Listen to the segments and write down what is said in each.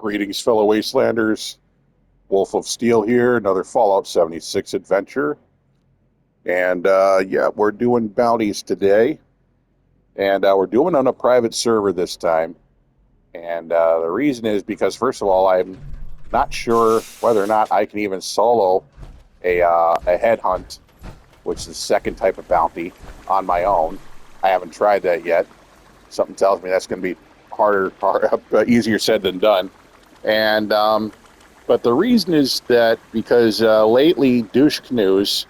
Greetings, fellow wastelanders. WULF-OF-STEEL here, another Fallout 76 adventure. And yeah, we're doing bounties today. And we're doing on a private server this time. And the reason is because, first of all, I'm not sure whether or not I can even solo a headhunt, which is the second type of bounty, on my own. I haven't tried that yet. Something tells me that's going to be easier said than done. And but the reason is that because lately douche canoes,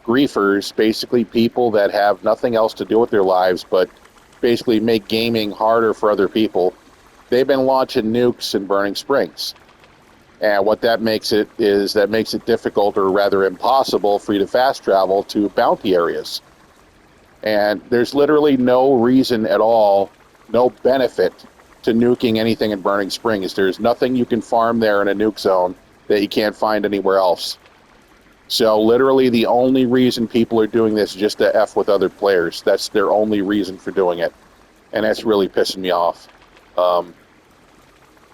griefers, basically people that have nothing else to do with their lives but basically make gaming harder for other people, they've been launching nukes in Burning Springs. And what that makes it is that makes it difficult, or rather impossible, for you to fast travel to bounty areas. And there's literally no reason at all, no benefit to nuking anything in Burning Springs. There's nothing you can farm there in a nuke zone that you can't find anywhere else. So literally the only reason people are doing this is just to F with other players. That's their only reason for doing it. And that's really pissing me off.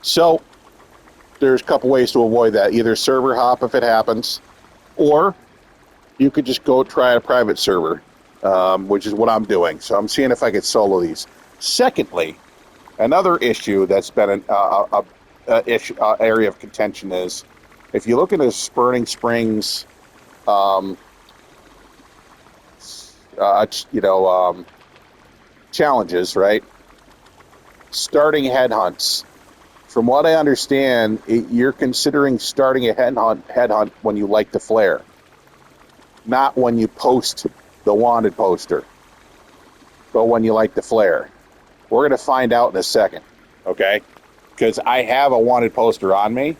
So there's a couple ways to avoid that. Either server hop if it happens, or you could just go try a private server, which is what I'm doing. So I'm seeing if I could solo these. Secondly, another issue that's been an area of contention is, if you look at this Burning Springs, challenges, right? Starting headhunts. From what I understand, you're considering starting a headhunt when you light the flare, not when you post the wanted poster, but when you light the flare. We're going to find out in a second, okay? Because I have a wanted poster on me.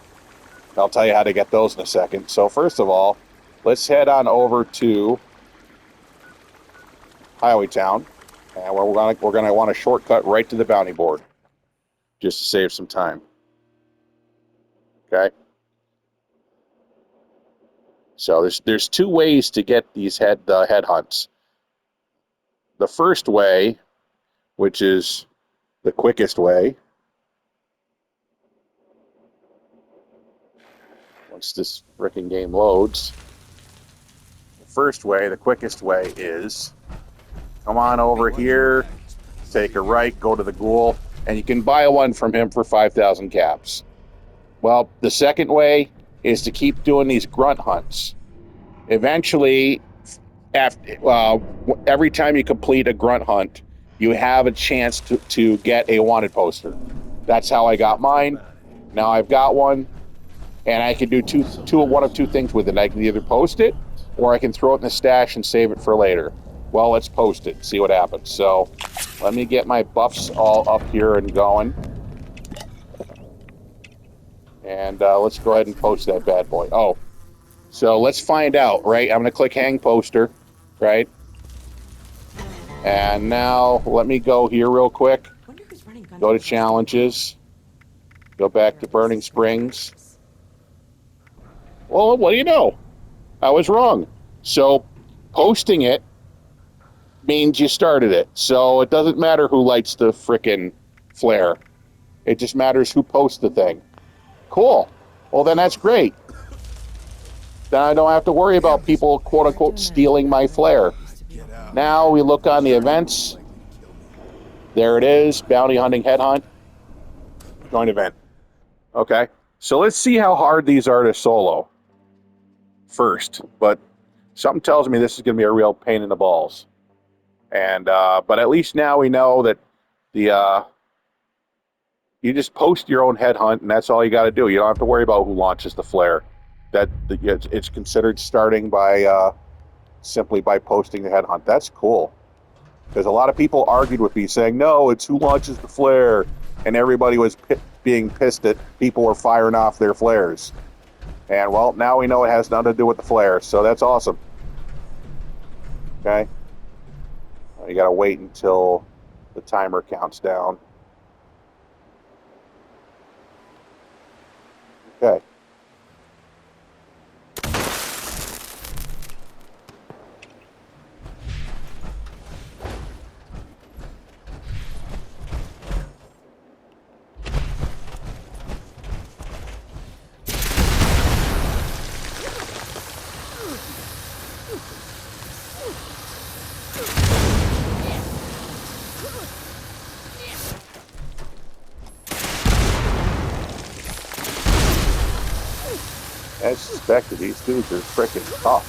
I'll tell you how to get those in a second. So first of all, let's head on over to Highway Town, and we're going to want to shortcut right to the bounty board, just to save some time. Okay. So there's two ways to get these headhunts. The first way, which is the quickest way, once this frickin' game loads, the quickest way is come on over here, take a right, go to the ghoul, and you can buy one from him for 5,000 caps. Well, the second way is to keep doing these grunt hunts. Eventually, every time you complete a grunt hunt, you have a chance to get a wanted poster. That's how I got mine. Now I've got one, and I can do one of two things with it. I can either post it, or I can throw it in the stash and save it for later. Well, let's post it, see what happens. So let me get my buffs all up here and going. And let's go ahead and post that bad boy. Oh, so let's find out, right? I'm going to click hang poster, right? And now let me go here real quick. Go to challenges. Go back to Burning Springs. Well, what do you know? I was wrong. So posting it means you started it. So it doesn't matter who lights the frickin' flare. It just matters who posts the thing. Cool. Well, then that's great. Then I don't have to worry about people, quote-unquote, stealing my flare. Now we look on the events. There it is, bounty hunting headhunt. Join event. Okay, so let's see how hard these are to solo first. But something tells me this is going to be a real pain in the balls. And but at least now we know that you just post your own headhunt, and that's all you got to do. You don't have to worry about who launches the flare. It's considered starting by simply by posting the headhunt. That's cool, because a lot of people argued with me saying, no, it's who launches the flare, and everybody was being pissed that people were firing off their flares. And well, now we know it has nothing to do with the flare, so that's awesome. Okay, you got to wait until the timer counts down. Okay. As suspected, these dudes are freaking tough.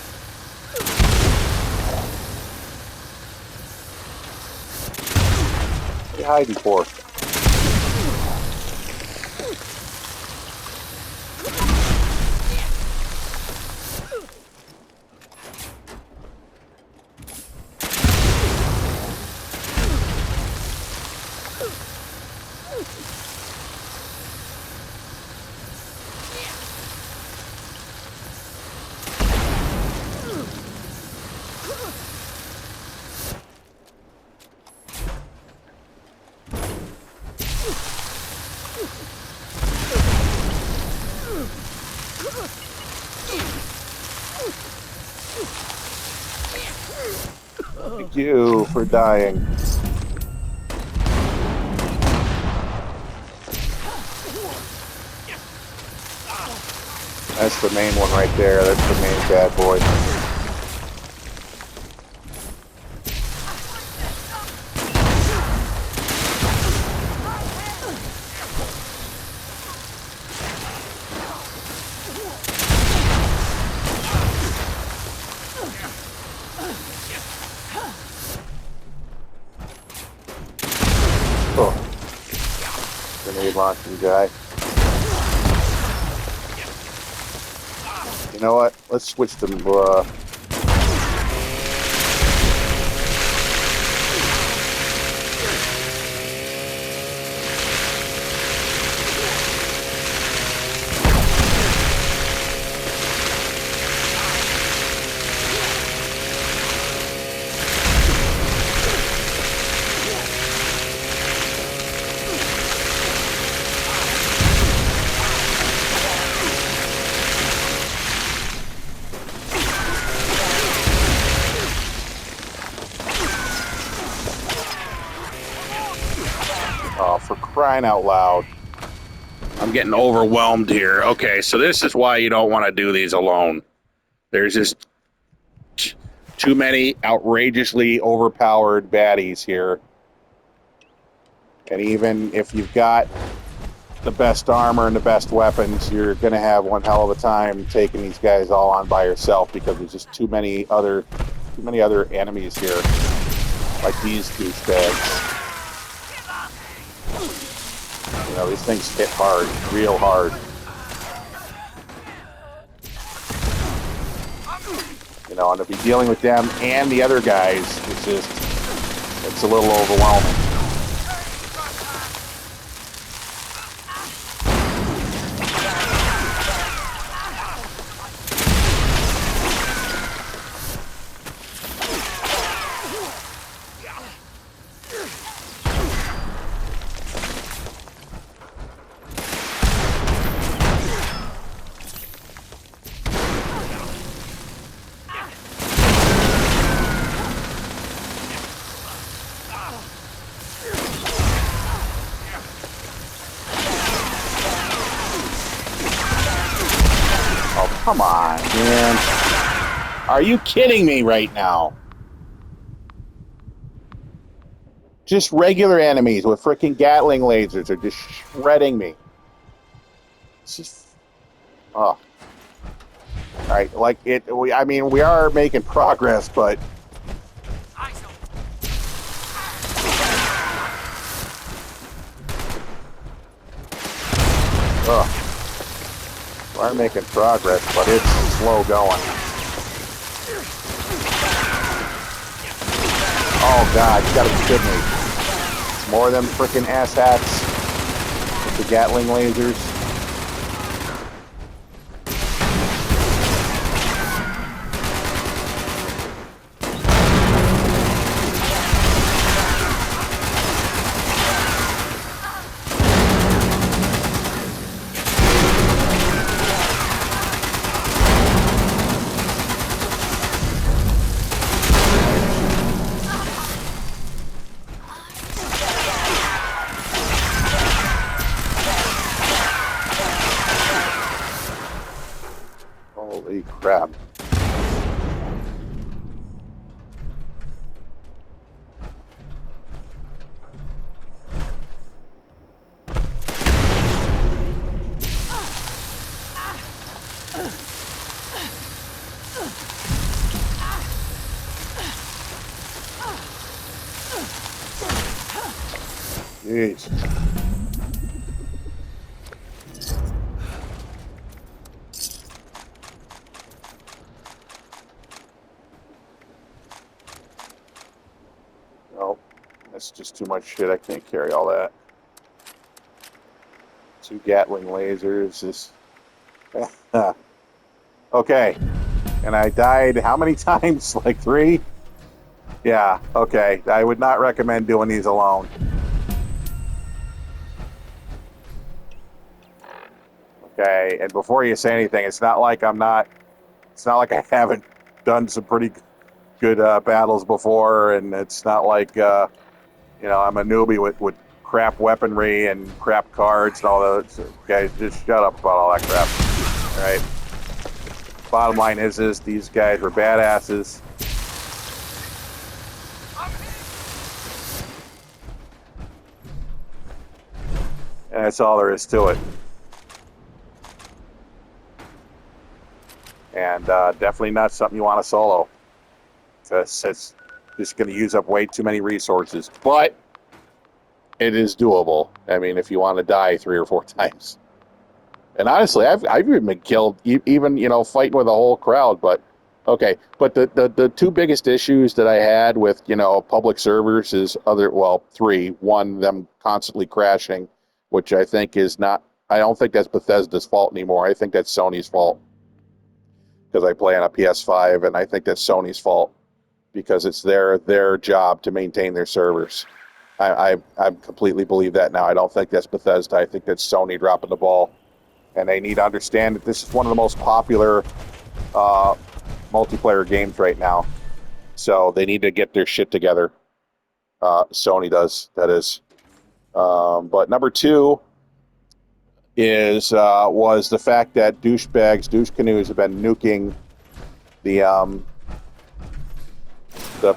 What are you hiding for? Thank you for dying. That's the main one right there. That's the main bad boy. Oh. Grenade launching guy. You know what? Let's switch them. Oh, for crying out loud. I'm getting overwhelmed here. Okay, so this is why you don't want to do these alone. There's just too many outrageously overpowered baddies here. And even if you've got the best armor and the best weapons, you're going to have one hell of a time taking these guys all on by yourself because there's just too many other enemies here. Like these douchebags. You know, these things hit hard, real hard. You know, and to be dealing with them and the other guys, it's a little overwhelming. Come on, man. Are you kidding me right now? Just regular enemies with freaking Gatling lasers are just shredding me. It's just... Oh. Alright, like it... I mean, we are making progress, but... Ugh. We are making progress, but it's slow going. Oh god, you gotta be kidding me. More of them frickin' asshats with the Gatling lasers. Holy crap. Jeez. No, that's just too much shit. I can't carry all that. 2 Gatling lasers. This. Okay. And I died how many times? Like 3? Yeah, okay. I would not recommend doing these alone. Okay, and before you say anything, it's not like I haven't done some pretty good battles before, and it's not like, I'm a newbie with crap weaponry and crap cards and all those. Guys, just shut up about all that crap. All right? Bottom line is these guys were badasses. And that's all there is to it. And definitely not something you want to solo. It's just going to use up way too many resources. But it is doable. I mean, if you want to die 3 or 4 times. And honestly, I've even been killed, even, fighting with a whole crowd. But, okay. But the 2 biggest issues that I had with, public servers is 3. One, them constantly crashing, which I think I don't think that's Bethesda's fault anymore. I think that's Sony's fault. Because I play on a PS5, and I think that's Sony's fault. Because it's their job to maintain their servers. I completely believe that now. I don't think that's Bethesda. I think that's Sony dropping the ball. And they need to understand that this is one of the most popular multiplayer games right now. So they need to get their shit together. Sony does, that is. But number 2 was the fact that douche canoes have been nuking the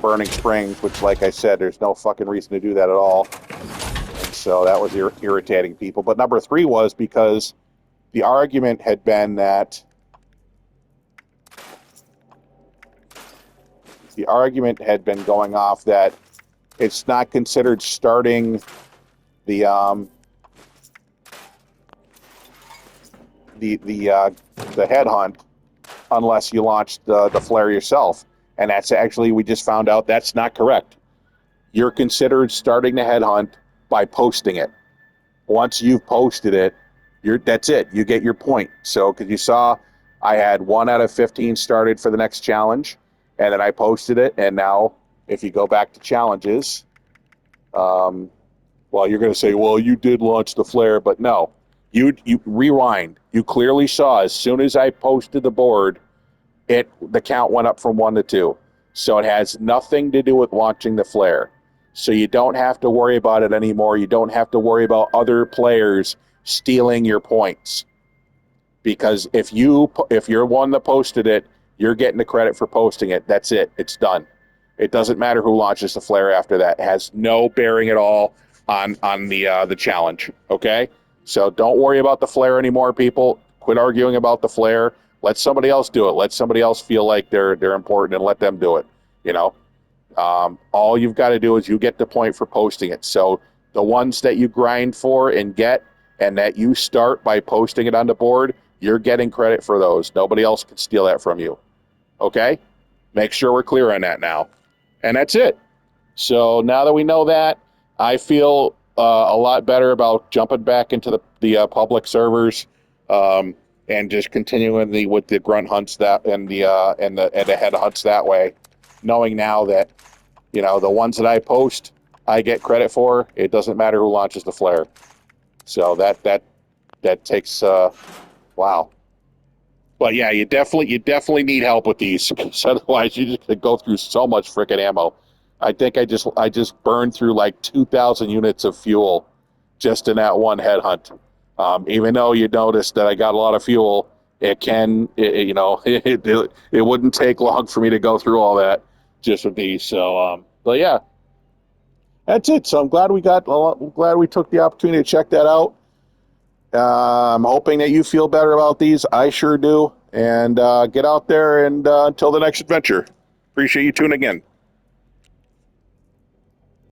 Burning Springs, which, like I said, there's no fucking reason to do that at all. And so that was irritating people. But number 3 was because the argument had been that going off that it's not considered starting the headhunt unless you launch the flare yourself. And that's actually, we just found out that's not correct. You're considered starting the headhunt by posting it. Once you've posted it, that's it. You get your point. So, because you saw, I had 1 out of 15 started for the next challenge, and then I posted it. And now, if you go back to challenges, you're going to say, well, you did launch the flare, but no. You rewind. You clearly saw as soon as I posted the board, the count went up from 1 to 2. So it has nothing to do with launching the flare. So you don't have to worry about it anymore. You don't have to worry about other players stealing your points. Because if you're one that posted it, you're getting the credit for posting it. That's it. It's done. It doesn't matter who launches the flare after that. It has no bearing at all on the challenge. Okay? So don't worry about the flare anymore, people. Quit arguing about the flare. Let somebody else do it. Let somebody else feel like they're important and let them do it. All you've got to do is you get the point for posting it. So the ones that you grind for and get and that you start by posting it on the board, you're getting credit for those. Nobody else can steal that from you. Okay? Make sure we're clear on that now. And that's it. So now that we know that, I feel a lot better about jumping back into the public servers and just continuing with the grunt hunts and the head hunts that way, knowing now that the ones that I post, I get credit for. It doesn't matter who launches the flare. So that takes wow. But yeah, you definitely need help with these, because otherwise you just go through so much freaking ammo. I think I just burned through like 2,000 units of fuel just in that one headhunt. Even though you noticed that I got a lot of fuel, it wouldn't take long for me to go through all that just with these. So, but yeah, that's it. So I'm glad we took the opportunity to check that out. I'm hoping that you feel better about these. I sure do. And get out there and until the next adventure. Appreciate you tuning in.